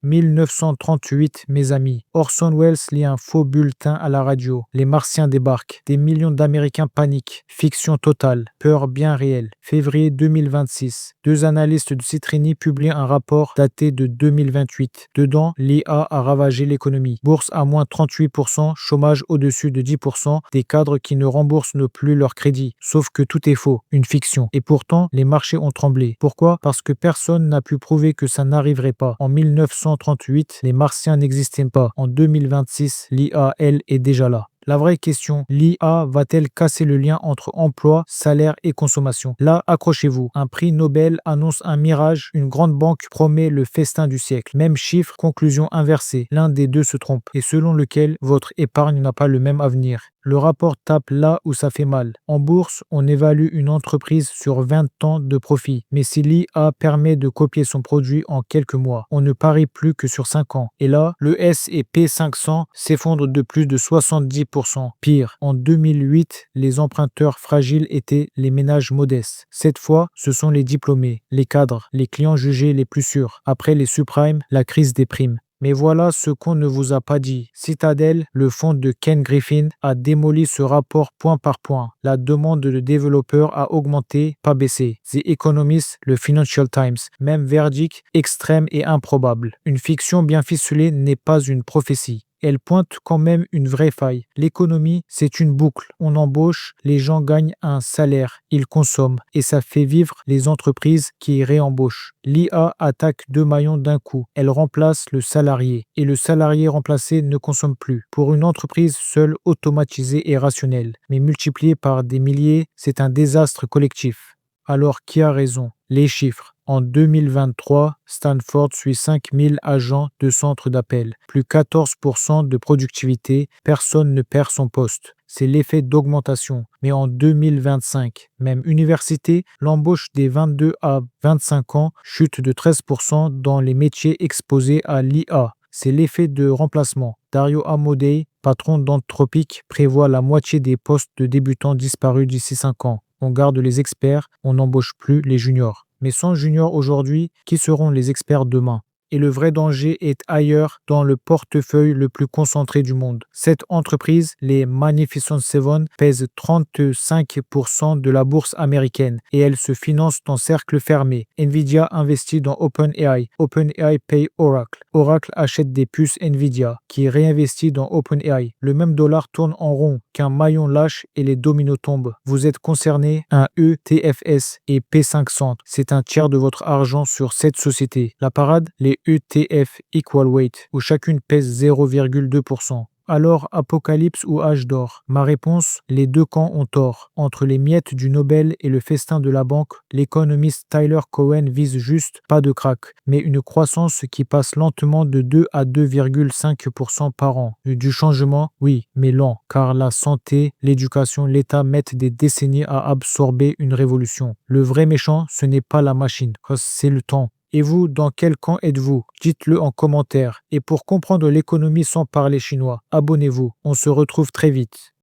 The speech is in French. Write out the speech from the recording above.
1938, mes amis. Orson Welles lit un faux bulletin à la radio. Les Martiens débarquent. Des millions d'Américains paniquent. Fiction totale. Peur bien réelle. Février 2026. Deux analystes de Citrini publient un rapport daté de 2028. Dedans, l'IA a ravagé l'économie. Bourse à moins 38%, chômage au-dessus de 10%, des cadres qui ne remboursent plus leur crédit. Sauf que tout est faux, une fiction. Et pourtant, les marchés ont tremblé. Pourquoi? Parce que personne n'a pu prouver que ça n'arriverait pas. En 1938, les Martiens n'existaient pas. En 2026, l'IA, elle, est déjà là. La vraie question, l'IA va-t-elle casser le lien entre emploi, salaire et consommation? Là, accrochez-vous. Un prix Nobel annonce un mirage, une grande banque promet le festin du siècle. Même chiffre, conclusion inversée. L'un des deux se trompe, et selon lequel votre épargne n'a pas le même avenir. Le rapport tape là où ça fait mal. En bourse, on évalue une entreprise sur 20 ans de profit. Mais si l'IA permet de copier son produit en quelques mois, on ne parie plus que sur 5 ans. Et là, le S&P 500 s'effondre de plus de 70%. Pire, en 2008, les emprunteurs fragiles étaient les ménages modestes. Cette fois, ce sont les diplômés, les cadres, les clients jugés les plus sûrs. Après les subprimes, la crise des primes. Mais voilà ce qu'on ne vous a pas dit. Citadel, le fonds de Ken Griffin, a démoli ce rapport point par point. La demande de développeurs a augmenté, pas baissé. The Economist, le Financial Times, même verdict extrême et improbable. Une fiction bien ficelée n'est pas une prophétie. Elle pointe quand même une vraie faille. L'économie, c'est une boucle. On embauche, les gens gagnent un salaire, ils consomment et ça fait vivre les entreprises qui réembauchent. L'IA attaque deux maillons d'un coup. Elle remplace le salarié et le salarié remplacé ne consomme plus. Pour une entreprise seule, automatisée et rationnelle, mais multipliée par des milliers, c'est un désastre collectif. Alors qui a raison? Les chiffres. En 2023, Stanford suit 5000 agents de centre d'appel, plus 14% de productivité, personne ne perd son poste. C'est l'effet d'augmentation. Mais en 2025, même université, l'embauche des 22 à 25 ans chute de 13% dans les métiers exposés à l'IA. C'est l'effet de remplacement. Dario Amodei, patron d'Anthropic, prévoit la moitié des postes de débutants disparus d'ici 5 ans. On garde les experts, on n'embauche plus les juniors. Mais sans juniors aujourd'hui, qui seront les experts demain? Et le vrai danger est ailleurs, dans le portefeuille le plus concentré du monde. Cette entreprise, les Magnificent Seven, pèse 35% de la bourse américaine et elle se finance dans cercle fermé. Nvidia investit dans OpenAI. OpenAI paye Oracle. Oracle achète des puces Nvidia qui réinvestit dans OpenAI. Le même dollar tourne en rond, qu'un maillon lâche et les dominos tombent. Vous êtes concerné, un ETFS et P500. C'est un tiers de votre argent sur cette société. La parade, les ETF Equal Weight, où chacune pèse 0,2%. Alors, apocalypse ou âge d'or? Ma réponse, les deux camps ont tort. Entre les miettes du Nobel et le festin de la banque, l'économiste Tyler Cowen vise juste, pas de crack, mais une croissance qui passe lentement de 2 à 2,5% par an. Du changement, oui, mais lent, car la santé, l'éducation, l'État mettent des décennies à absorber une révolution. Le vrai méchant, ce n'est pas la machine, c'est le temps. Et vous, dans quel camp êtes-vous? Dites-le en commentaire. Et pour comprendre l'économie sans parler chinois, abonnez-vous. On se retrouve très vite.